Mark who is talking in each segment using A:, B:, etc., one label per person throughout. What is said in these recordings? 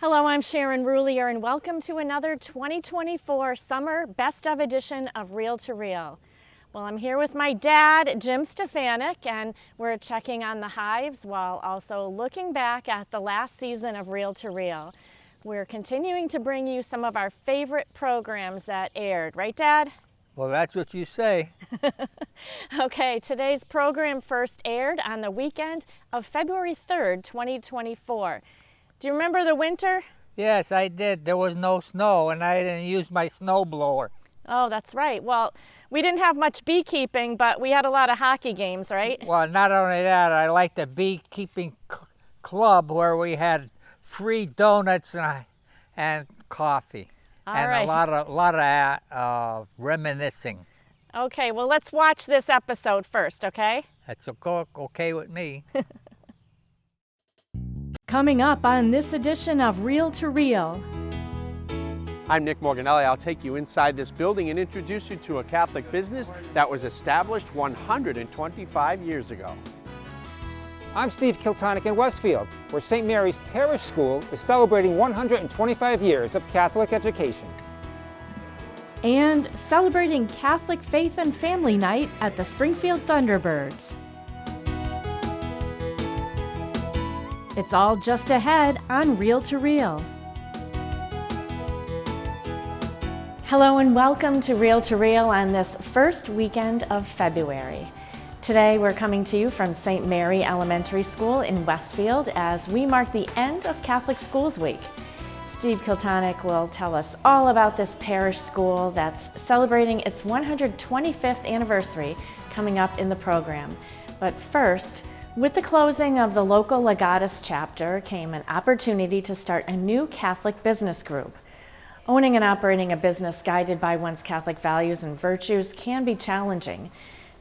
A: Hello, I'm Sharon Roulier, and welcome to another 2024 Summer Best of edition of Reel to Reel. Well, I'm here with my dad, Jim Stefanik, and we're checking on the hives while also looking back at the last season of Reel to Reel. We're continuing to bring you some of our favorite programs that aired, right, Dad?
B: Well, that's what you say.
A: Okay, today's program first aired on the weekend of February 3rd, 2024. Do you remember the winter?
B: Yes, I did. There was no snow, and I didn't use my snow blower.
A: Oh, that's right. Well, we didn't have much beekeeping, but we had a lot of hockey games, right?
B: Well, not only that, I liked the beekeeping club where we had free donuts and coffee,
A: All
B: and
A: right.
B: a lot of reminiscing.
A: Okay, well, let's watch this episode first, okay?
B: That's okay with me.
A: Coming up on this edition of Reel to Reel.
C: I'm Nick Morganelli. I'll take you inside this building and introduce you to a Catholic business that was established 125 years ago.
D: I'm Steve Kiltonic in Westfield, where St. Mary's Parish School is celebrating 125 years of Catholic education.
A: And celebrating Catholic Faith and Family Night at the Springfield Thunderbirds. It's all just ahead on Reel to Reel. Hello and welcome to Reel on this first weekend of February. Today we're coming to you from St. Mary Elementary School in Westfield as we mark the end of Catholic Schools Week. Steve Kiltonic will tell us all about this parish school that's celebrating its 125th anniversary coming up in the program. But first, with the closing of the local Legatus chapter came an opportunity to start a new Catholic business group. Owning and operating a business guided by one's Catholic values and virtues can be challenging.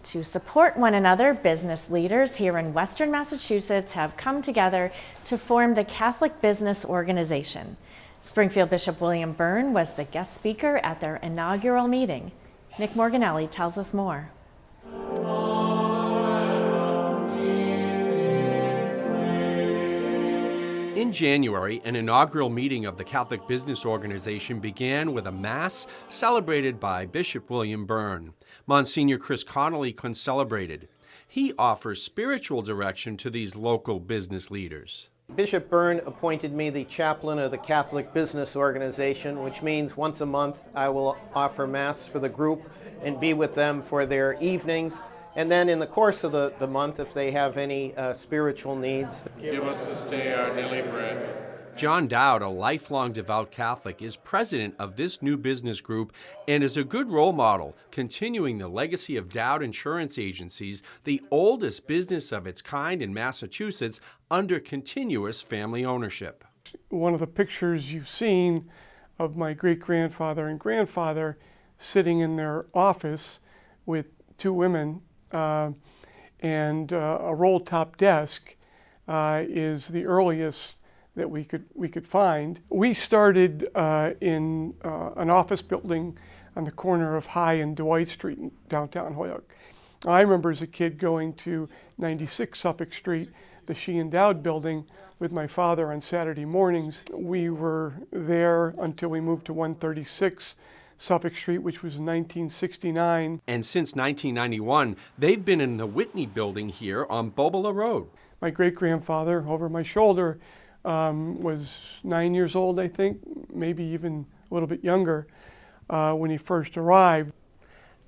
A: To support one another, business leaders here in Western Massachusetts have come together to form the Catholic Business Organization. Springfield Bishop William Byrne was the guest speaker at their inaugural meeting. Nick Morganelli tells us more.
C: In January, an inaugural meeting of the Catholic Business Organization began with a Mass celebrated by Bishop William Byrne. Monsignor Chris Connolly concelebrated. He offers spiritual direction to these local business leaders.
E: Bishop Byrne appointed me the chaplain of the Catholic Business Organization, which means once a month I will offer Mass for the group and be with them for their evenings. And then in the course of the month, if they have any spiritual needs.
F: Give us this day our daily bread.
C: John Dowd, a lifelong devout Catholic, is president of this new business group and is a good role model, continuing the legacy of Dowd Insurance Agencies, the oldest business of its kind in Massachusetts under continuous family ownership.
G: One of the pictures you've seen of my great-grandfather and grandfather sitting in their office with two women and a roll-top desk is the earliest that we could find. We started in an office building on the corner of High and Dwight Street in downtown Holyoke. I remember as a kid going to 96 Suffolk Street, the Sheehan Dowd building, with my father on Saturday mornings. We were there until we moved to 136 Suffolk Street, which was in 1969.
C: And since 1991, they've been in the Whitney building here on Bobola Road.
G: My great-grandfather, over my shoulder, was 9 years old, I think, maybe even a little bit younger, when he first arrived.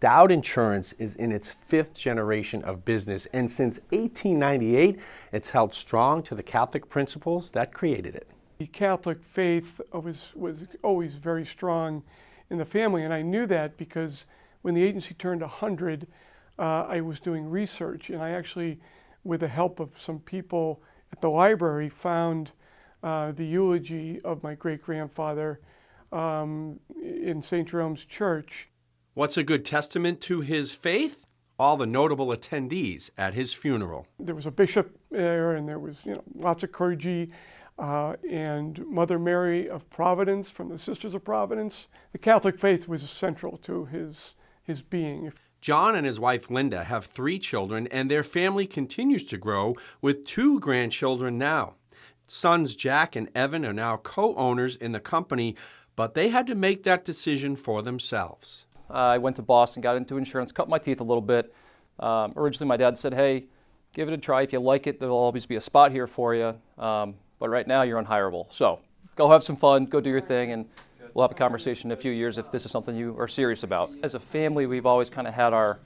C: Dowd Insurance is in its fifth generation of business, and since 1898, it's held strong to the Catholic principles that created it.
G: The Catholic faith was always very strong in the family, and I knew that because when the agency turned 100, I was doing research, and I actually, with the help of some people at the library, found the eulogy of my great-grandfather in St. Jerome's Church.
C: What's a good testament to his faith? All the notable attendees at his funeral.
G: There was a bishop there, and there was lots of clergy, and Mother Mary of Providence from the Sisters of Providence. The Catholic faith was central to his being.
C: John and his wife Linda have 3 children, and their family continues to grow with 2 grandchildren now. Sons Jack and Evan are now co-owners in the company, but they had to make that decision for themselves.
H: I went to Boston, got into insurance, cut my teeth a little bit. Originally, my dad said, hey, give it a try. If you like it, there'll always be a spot here for you. But right now, you're unhireable. So go have some fun, go do your thing, and we'll have a conversation in a few years if this is something you are serious about. As a family, we've always kind of had our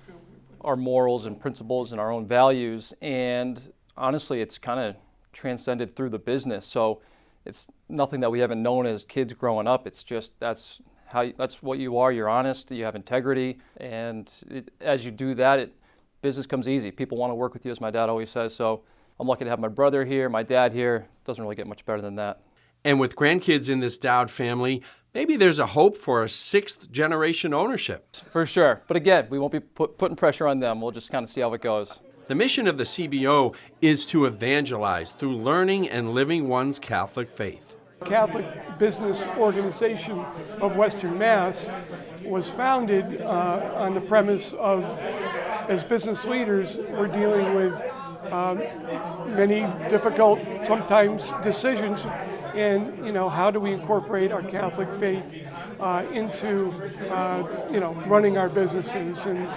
H: morals and principles and our own values. And honestly, it's kind of transcended through the business. So it's nothing that we haven't known as kids growing up. It's just that's what you are. You're honest, you have integrity. And as you do that, business comes easy. People want to work with you, as my dad always says. So I'm lucky to have my brother here, my dad here. Doesn't really get much better than that.
C: And with grandkids in this Dowd family, maybe there's a hope for a 6th generation ownership.
H: For sure. But again, we won't be putting pressure on them. We'll just kind of see how it goes.
C: The mission of the CBO is to evangelize through learning and living one's Catholic faith.
G: Catholic Business Organization of Western Mass was founded on the premise of, as business leaders, we're dealing with many difficult, sometimes, decisions. And, how do we incorporate our Catholic faith into, running our businesses and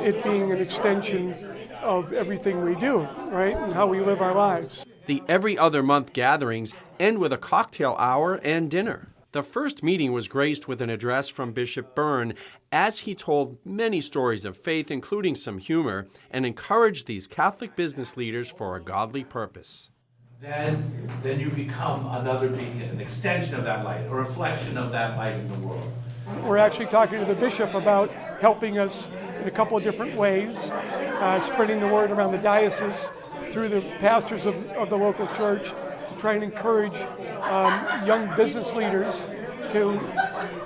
G: it being an extension of everything we do, right? And how we live our lives.
C: The every other month gatherings end with a cocktail hour and dinner. The first meeting was graced with an address from Bishop Byrne as he told many stories of faith, including some humor, and encouraged these Catholic business leaders for a godly purpose.
I: Then you become another beacon, an extension of that light, a reflection of that light in the world.
G: We're actually talking to the bishop about helping us in a couple of different ways, spreading the word around the diocese through the pastors of the local church to try and encourage young business leaders to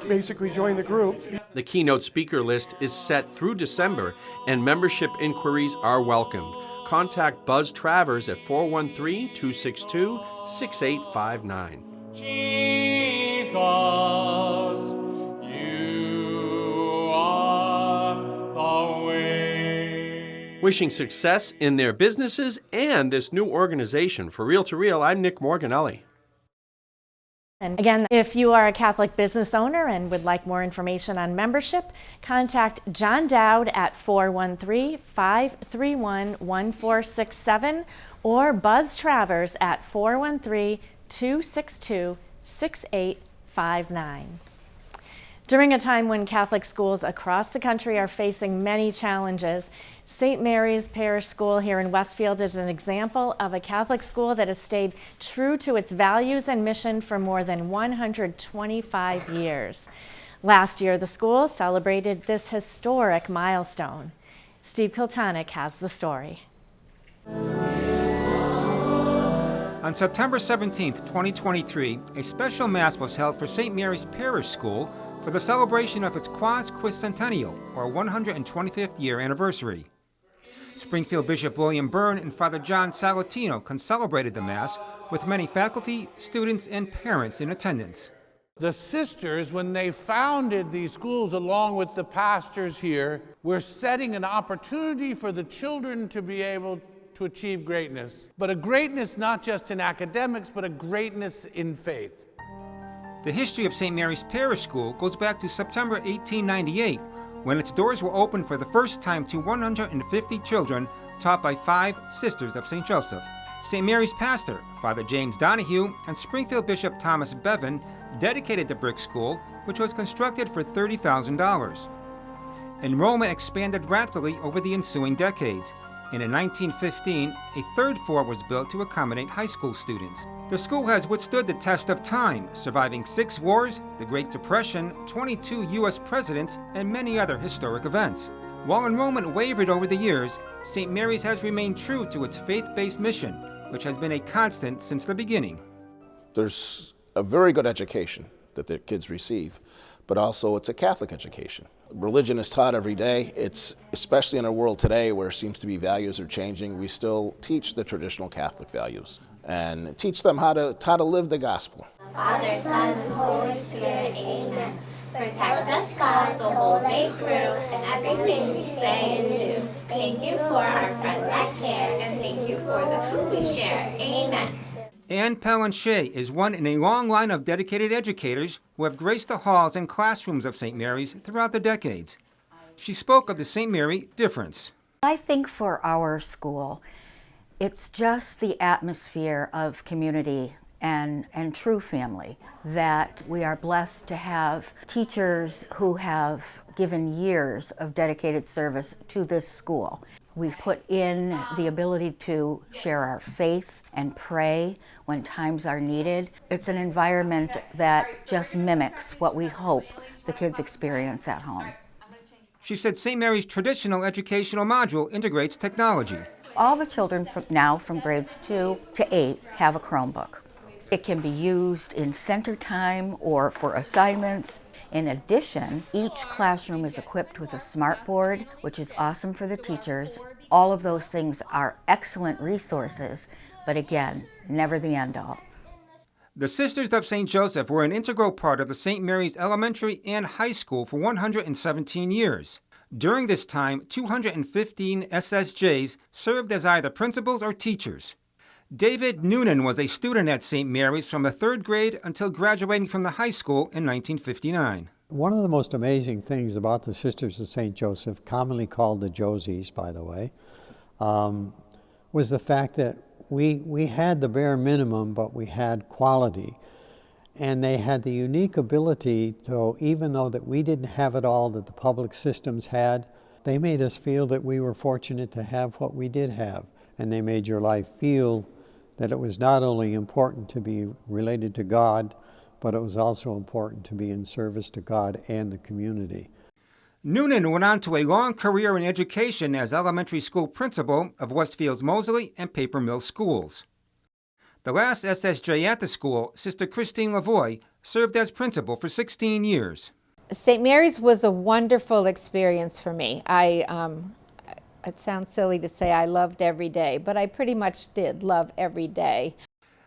G: basically join the group.
C: The keynote speaker list is set through December, and membership inquiries are welcomed. Contact Buzz Travers at 413-262-6859.
F: Jesus, you are the way.
C: Wishing success in their businesses and this new organization. For Real to Real, I'm Nick Morganelli.
A: And again, if you are a Catholic business owner and would like more information on membership, contact John Dowd at 413-531-1467 or Buzz Travers at 413-262-6859. During a time when Catholic schools across the country are facing many challenges, St. Mary's Parish School here in Westfield is an example of a Catholic school that has stayed true to its values and mission for more than 125 years. Last year, the school celebrated this historic milestone. Steve Kiltonick has the story.
D: On September 17, 2023, a special Mass was held for St. Mary's Parish School for the celebration of its Quinquacentennial, or 125th year anniversary. Springfield Bishop William Byrne and Father John Salatino concelebrated the Mass with many faculty, students, and parents in attendance.
J: The sisters, when they founded these schools along with the pastors here, were setting an opportunity for the children to be able to achieve greatness. But a greatness not just in academics, but a greatness in faith.
D: The history of St. Mary's Parish School goes back to September 1898, when its doors were opened for the first time to 150 children taught by 5 Sisters of St. Joseph. St. Mary's pastor, Father James Donahue, and Springfield Bishop Thomas Bevan dedicated the brick school, which was constructed for $30,000. Enrollment expanded rapidly over the ensuing decades, and in 1915, a third floor was built to accommodate high school students. The school has withstood the test of time, surviving 6 wars, the Great Depression, 22 U.S. presidents, and many other historic events. While enrollment wavered over the years, St. Mary's has remained true to its faith-based mission, which has been a constant since the beginning.
K: There's a very good education that the kids receive, but also it's a Catholic education. Religion is taught every day. It's especially in a world today where it seems to be values are changing. We still teach the traditional Catholic values and teach them how to live the gospel.
L: Father, Son, and Holy Spirit, amen. Protect us, God, the whole day through, and everything we say and do. Thank you for our friends at CARE, and thank you for the food we share. Amen.
D: Anne Palanche is one in a long line of dedicated educators who have graced the halls and classrooms of St. Mary's throughout the decades. She spoke of the St. Mary difference.
M: I think for our school, it's just the atmosphere of community and true family, that we are blessed to have teachers who have given years of dedicated service to this school. We've put in the ability to share our faith and pray when times are needed. It's an environment that just mimics what we hope the kids experience at home.
D: She said St. Mary's traditional educational module integrates technology.
M: All the children from grades 2 to 8 have a Chromebook. It can be used in center time or for assignments. In addition, each classroom is equipped with a smart board, which is awesome for the teachers. All of those things are excellent resources, but again, never the end all.
D: The Sisters of St. Joseph were an integral part of the St. Mary's Elementary and High School for 117 years. During this time, 215 SSJs served as either principals or teachers. David Noonan was a student at St. Mary's from the 3rd grade until graduating from the high school in 1959.
N: One of the most amazing things about the Sisters of St. Joseph, commonly called the Josies, by the way, was the fact that we had the bare minimum, but we had quality. And they had the unique ability to, even though that we didn't have it all that the public systems had, they made us feel that we were fortunate to have what we did have. And they made your life feel that it was not only important to be related to God, but it was also important to be in service to God and the community.
D: Noonan went on to a long career in education as elementary school principal of Westfield's Moseley and Paper Mill schools. The last SSJ at the school, Sister Christine Lavoie, served as principal for 16 years.
O: St. Mary's was a wonderful experience for me. It sounds silly to say I loved every day, but I pretty much did love every day.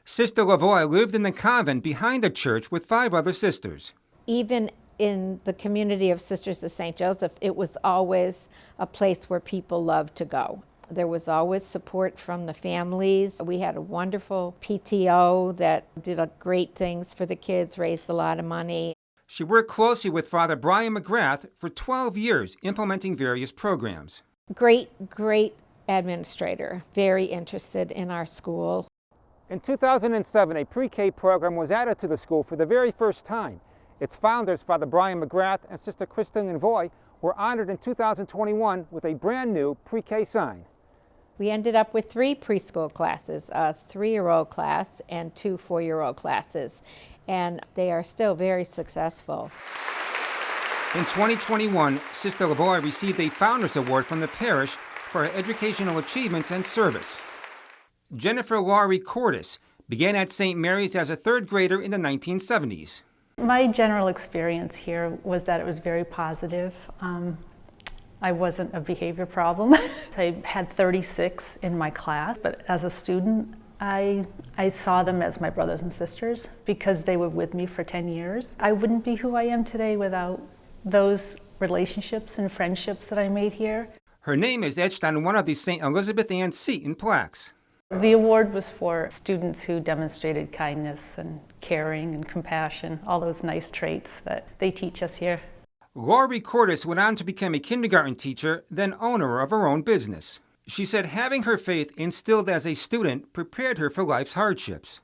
D: Sister Lavoie lived in the convent behind the church with 5 other sisters.
O: Even in the community of Sisters of St. Joseph, it was always a place where people loved to go. There was always support from the families. We had a wonderful PTO that did great things for the kids, raised a lot of money.
D: She worked closely with Father Brian McGrath for 12 years, implementing various programs.
O: Great administrator, very interested in our school.
D: In 2007, a pre-K program was added to the school for the very first time. Its founders, Father Brian McGrath and Sister Christine Lavoie, were honored in 2021 with a brand new pre-K sign.
O: We ended up with 3 preschool classes, a 3-year-old class and 2 4-year-old classes, and they are still very successful.
D: In 2021, Sister Lavoie received a Founders Award from the parish for her educational achievements and service. Jennifer Laurie Cordes began at St. Mary's as a 3rd grader in the 1970s.
P: My general experience here was that it was very positive. I wasn't a behavior problem. I had 36 in my class, but as a student, I saw them as my brothers and sisters because they were with me for 10 years. I wouldn't be who I am today without those relationships and friendships that I made here.
D: Her name is etched on one of the St. Elizabeth Ann Seton plaques.
P: The award was for students who demonstrated kindness and caring and compassion, all those nice traits that they teach us here.
D: Laurie Cordes went on to become a kindergarten teacher, then owner of her own business. She said having her faith instilled as a student prepared her for life's hardships.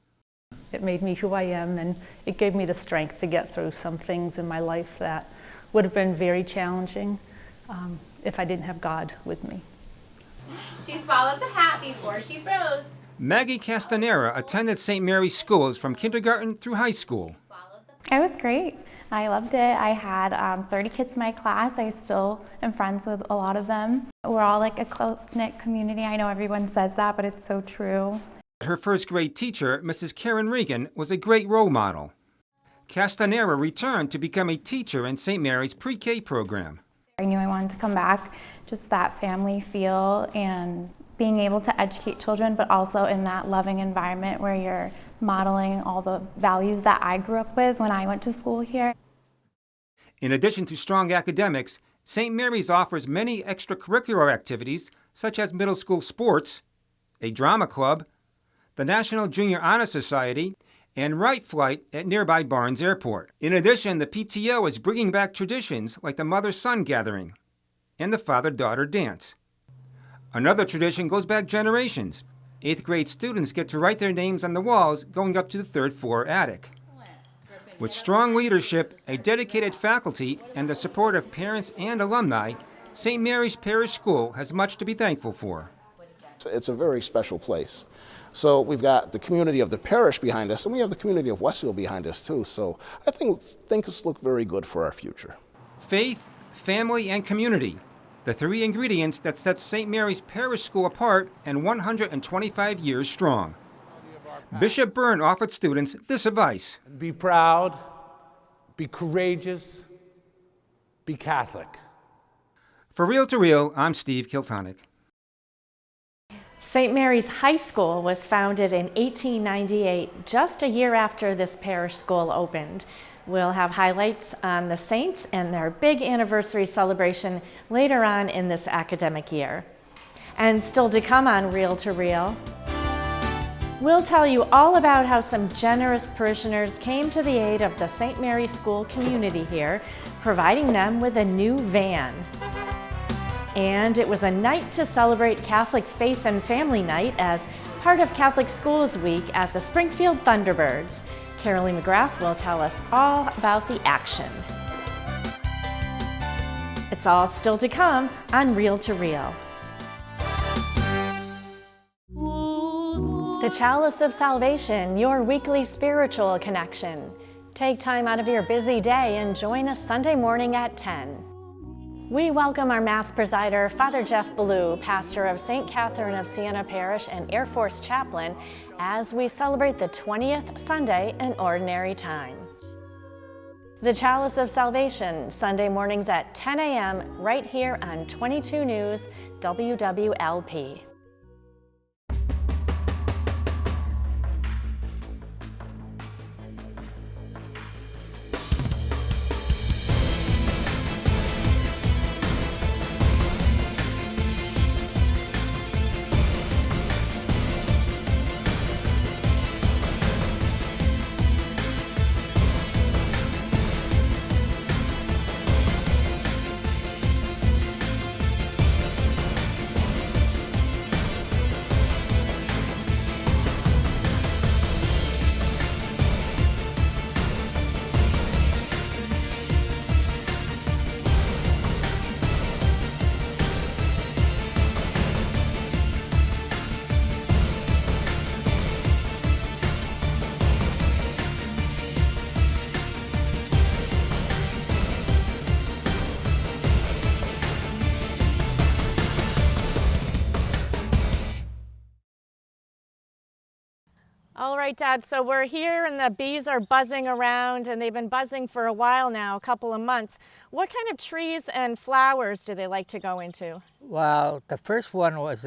P: It made me who I am, and it gave me the strength to get through some things in my life that would have been very challenging if I didn't have God with me.
L: She swallowed the hat before she froze.
D: Maggie Castanera attended St. Mary's schools from kindergarten through high school.
Q: It was great. I loved it. I had 30 kids in my class. I still am friends with a lot of them. We're all like a close-knit community. I know everyone says that, but it's so true.
D: Her 1st grade teacher, Mrs. Karen Regan, was a great role model. Castanera returned to become a teacher in St. Mary's pre-K program.
Q: I knew I wanted to come back, just that family feel and being able to educate children, but also in that loving environment where you're modeling all the values that I grew up with when I went to school here.
D: In addition to strong academics, St. Mary's offers many extracurricular activities such as middle school sports, a drama club, the National Junior Honor Society, and Wright Flight at nearby Barnes Airport. In addition, the PTO is bringing back traditions like the mother-son gathering and the father-daughter dance. Another tradition goes back generations. 8th grade students get to write their names on the walls going up to the 3rd floor attic. With strong leadership, a dedicated faculty, and the support of parents and alumni, St. Mary's Parish School has much to be thankful for.
K: It's a very special place. So we've got the community of the parish behind us, and we have the community of Westfield behind us too. So I think things look very good for our future.
D: Faith, family, and community, the 3 ingredients that set St. Mary's Parish School apart and 125 years strong. Bishop Byrne offered students this advice.
J: Be proud, be courageous, be Catholic.
D: For Real to Real, I'm Steve Kiltonic.
A: St. Mary's High School was founded in 1898, just a year after this parish school opened. We'll have highlights on the saints and their big anniversary celebration later on in this academic year. And still to come on Real to Real, we'll tell you all about how some generous parishioners came to the aid of the St. Mary's School community here, providing them with a new van. And it was a night to celebrate Catholic Faith and Family Night as part of Catholic Schools Week at the Springfield Thunderbirds. Carolee McGrath will tell us all about the action. It's all still to come on Real to Real. The Chalice of Salvation, your weekly spiritual connection. Take time out of your busy day and join us Sunday morning at 10. We welcome our Mass presider, Father Jeff Ballou, pastor of St. Catherine of Siena Parish and Air Force chaplain, as we celebrate the 20th Sunday in Ordinary Time. The Chalice of Salvation, Sunday mornings at 10 a.m. right here on 22 News WWLP. All right, Dad, so we're here and the bees are buzzing around, and they've been buzzing for a while now, a couple of months. What kind of trees and flowers do they like to go into?
B: Well, the first one was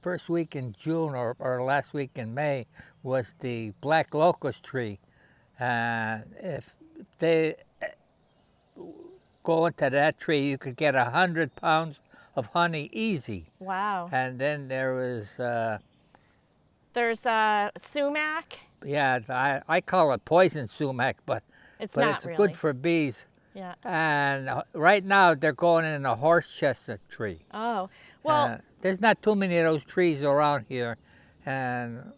B: first week in June or last week in May was the black locust tree. If they go into that tree, you could get 100 pounds of honey easy.
A: Wow.
B: And then there was...
A: There's sumac.
B: Yeah, I call it poison sumac, but
A: it's
B: really good for bees.
A: Yeah.
B: And right now they're going in a horse chestnut tree.
A: Oh, well.
B: There's not too many of those trees around here, and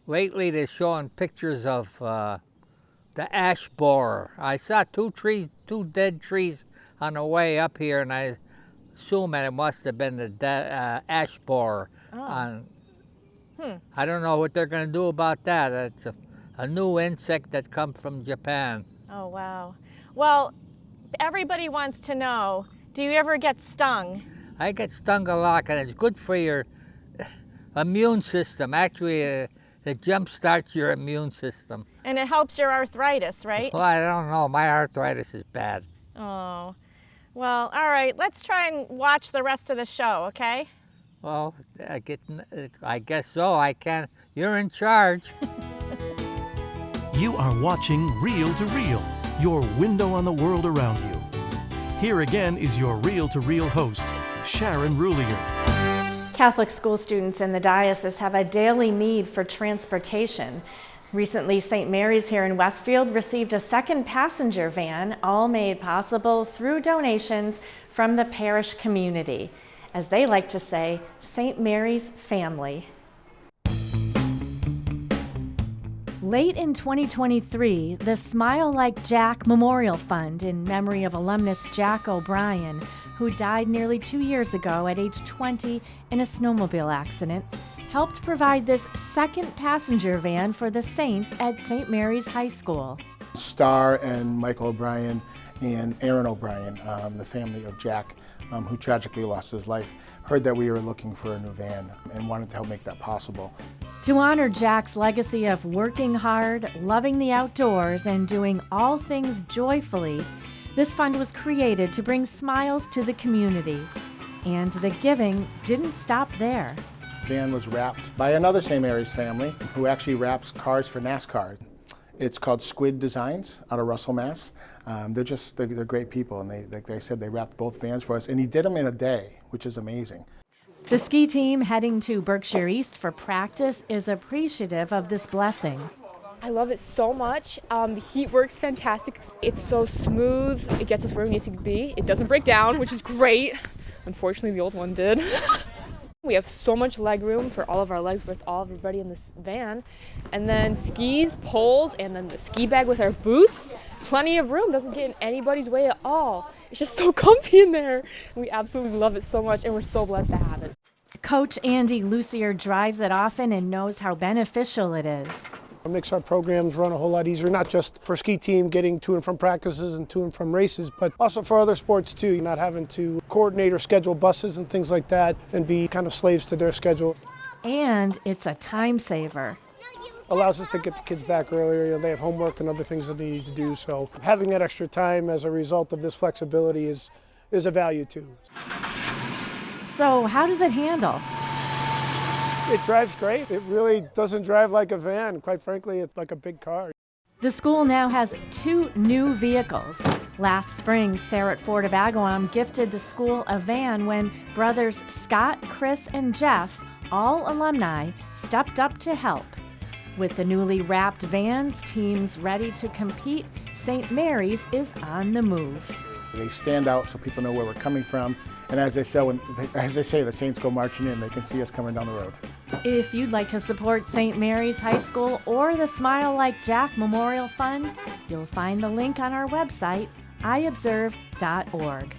B: lately they're showing pictures of the ash borer. I saw two dead trees on the way up here, and I assume that it must have been the ash borer.
A: Oh.
B: I don't know what they're going to do about that. It's a new insect that comes from Japan.
A: Oh, wow. Well, everybody wants to know, do you ever get stung?
B: I get stung a lot, and it's good for your immune system. Actually, it jump starts your immune system.
A: And it helps your arthritis, right?
B: Well, I don't know. My arthritis is bad.
A: Oh. Well, all right. Let's try and watch the rest of the show, okay?
B: Well, I guess so. I can't. You're in charge.
R: You are watching Real to Real, your window on the world around you. Here again is your Real to Real host, Sharon Rulier.
A: Catholic school students in the diocese have a daily need for transportation. Recently, St. Mary's here in Westfield received a second passenger van, all made possible through donations from the parish community. As they like to say, St. Mary's family. Late in 2023, the Smile Like Jack Memorial Fund, in memory of alumnus Jack O'Brien, who died nearly 2 years ago at age 20 in a snowmobile accident, helped provide this second passenger van for the Saints at St. Mary's High School.
S: Star and Michael O'Brien and Aaron O'Brien, the family of Jack, who tragically lost his life, heard that we were looking for a new van and wanted to help make that possible.
A: To honor Jack's legacy of working hard, loving the outdoors, and doing all things joyfully, this fund was created to bring smiles to the community. And the giving didn't stop there.
S: The van was wrapped by another St. Mary's family who actually wraps cars for NASCAR. It's called Squid Designs out of Russell, Mass. They're great people, and they said they wrapped both vans for us, and he did them in a day, which is amazing.
A: The ski team heading to Berkshire East for practice is appreciative of this blessing.
T: I love it so much. The heat works fantastic. It's so smooth. It gets us where we need to be. It doesn't break down, which is great. Unfortunately, the old one did. We have so much leg room for all of our legs with everybody in this van. And then skis, poles, and then the ski bag with our boots. Plenty of room, doesn't get in anybody's way at all. It's just so comfy in there. We absolutely love it so much, and we're so blessed to have it.
A: Coach Andy Lucier drives it often and knows how beneficial it is.
U: It makes our programs run a whole lot easier, not just for ski team getting to and from practices and to and from races, but also for other sports too. You're not having to coordinate or schedule buses and things like that and be kind of slaves to their schedule.
A: And it's a time saver.
U: Allows us to get the kids back earlier. They have homework and other things that they need to do, so having that extra time as a result of this flexibility is a value too.
A: So how does it handle?
U: It drives great. It really doesn't drive like a van. Quite frankly, it's like a big car.
A: The school now has 2 new vehicles. Last spring, Sarah Ford of Agawam gifted the school a van when brothers Scott, Chris, and Jeff, all alumni, stepped up to help. With the newly wrapped vans, teams ready to compete, St. Mary's is on the move.
S: They stand out so people know where we're coming from. And as they say, the Saints go marching in, they can see us coming down the road.
A: If you'd like to support St. Mary's High School or the Smile Like Jack Memorial Fund, you'll find the link on our website, iobserve.org.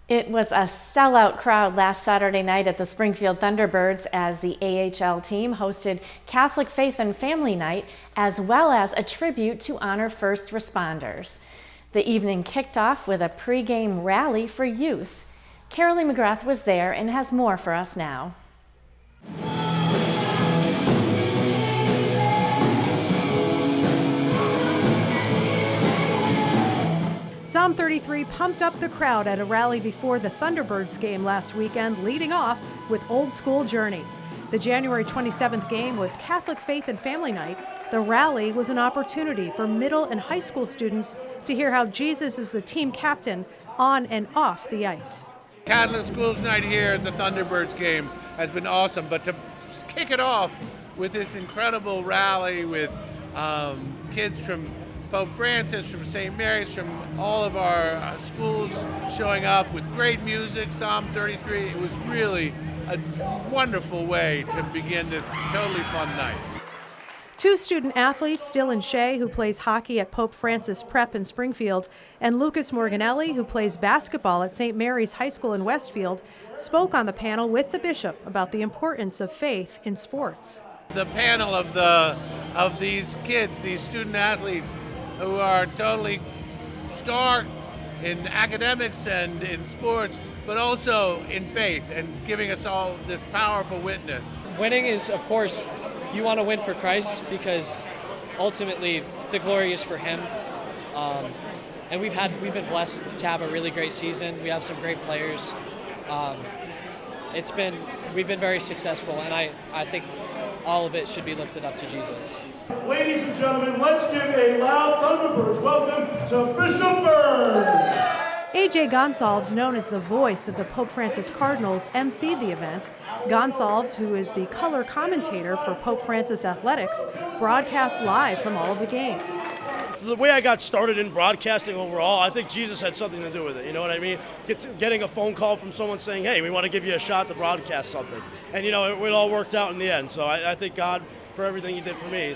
A: It was a sellout crowd last Saturday night at the Springfield Thunderbirds as the AHL team hosted Catholic Faith and Family Night, as well as a tribute to honor first responders. The evening kicked off with a pregame rally for youth. Carolee McGrath was there and has more for us now.
V: Psalm 33 pumped up the crowd at a rally before the Thunderbirds game last weekend, leading off with Old School Journey. The January 27th game was Catholic Faith and Family Night. The rally was an opportunity for middle and high school students to hear how Jesus is the team captain on and off the ice.
J: Catholic Schools Night here at the Thunderbirds game has been awesome, but to kick it off with this incredible rally with kids from Pope Francis, from St. Mary's, from all of our schools showing up with great music, Psalm 33. It was really a wonderful way to begin this totally fun night.
V: 2 student athletes, Dylan Shea, who plays hockey at Pope Francis Prep in Springfield, and Lucas Morganelli, who plays basketball at St. Mary's High School in Westfield, spoke on the panel with the bishop about the importance of faith in sports.
J: The panel of these kids, these student athletes, who are totally star in academics and in sports, but also in faith and giving us all this powerful witness.
W: Winning is, of course, you want to win for Christ because ultimately the glory is for Him. And we've been blessed to have a really great season. We have some great players. We've been very successful, and I think all of it should be lifted up to Jesus.
X: Ladies and gentlemen, let's give a loud Thunderbirds welcome to Bishop Bird.
V: AJ Gonsalves, known as the voice of the Pope Francis Cardinals, emceed the event. Gonsalves, who is the color commentator for Pope Francis Athletics, broadcast live from all of the games.
E: The way I got started in broadcasting overall, I think Jesus had something to do with it. You know what I mean? Getting a phone call from someone saying, hey, we want to give you a shot to broadcast something. And, you know, it all worked out in the end. So I thank God for everything he did for me.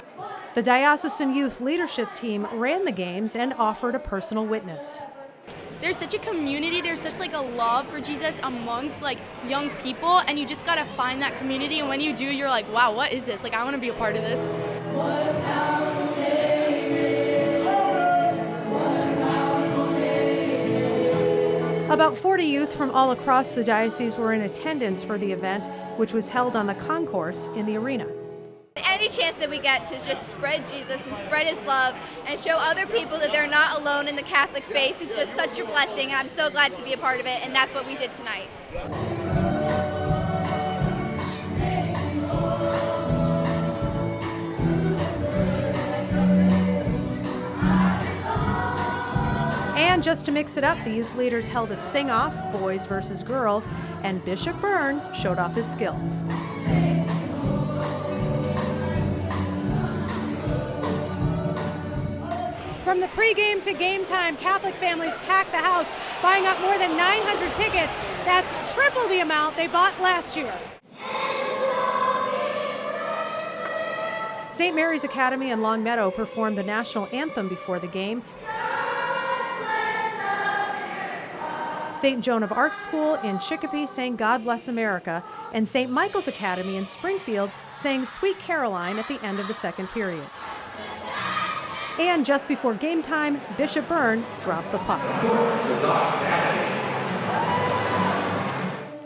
V: The diocesan youth leadership team ran the games and offered a personal witness.
H: There's such a community, there's such like a love for Jesus amongst like young people, and you just gotta find that community, and when you do, you're like, wow, what is this? Like, I wanna be a part of this.
V: About 40 youth from all across the diocese were in attendance for the event, which was held on the concourse in the arena.
I: Any chance that we get to just spread Jesus and spread his love and show other people that they're not alone in the Catholic faith is just such a blessing, and I'm so glad to be a part of it, and that's what we did tonight.
V: And just to mix it up, the youth leaders held a sing-off, boys versus girls, and Bishop Byrne showed off his skills. From the pregame to game time, Catholic families packed the house, buying up more than 900 tickets. That's triple the amount they bought last year. St. Mary's Academy in Longmeadow performed the national anthem before the game. St. Joan of Arc School in Chicopee sang God Bless America, and St. Michael's Academy in Springfield sang Sweet Caroline at the end of the second period. And just before game time, Bishop Byrne dropped the puck.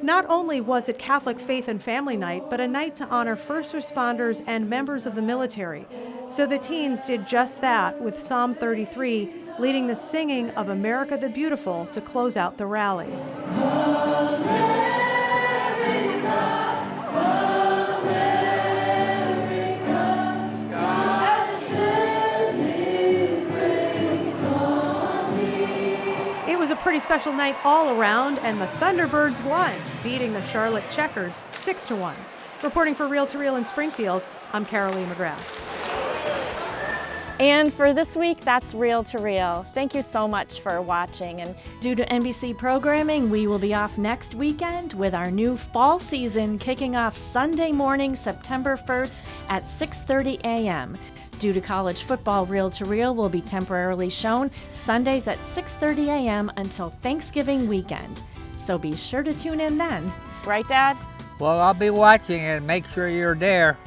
V: Not only was it Catholic Faith and Family Night, but a night to honor first responders and members of the military. So the teens did just that, with Psalm 33 leading the singing of America the Beautiful to close out the rally. Pretty special night all around, and the Thunderbirds won, beating the Charlotte Checkers 6-1. Reporting for Reel to Reel in Springfield, I'm Carolee McGrath.
A: And for this week, that's Reel to Reel. Thank you so much for watching. And due to NBC programming, we will be off next weekend with our new fall season kicking off Sunday morning, September 1st at 6:30 a.m. Due to college football, Reel to Reel will be temporarily shown Sundays at 6:30 a.m. until Thanksgiving weekend. So be sure to tune in then. Right, Dad?
B: Well, I'll be watching and make sure you're there.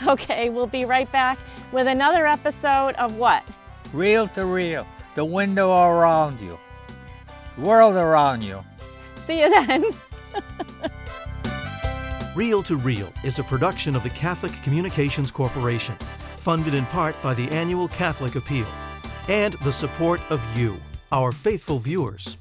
A: Okay, we'll be right back with another episode of what?
B: Reel to Reel, the window around you, the world around you.
A: See you then.
R: Reel to Reel is a production of the Catholic Communications Corporation, funded in part by the annual Catholic Appeal, and the support of you, our faithful viewers.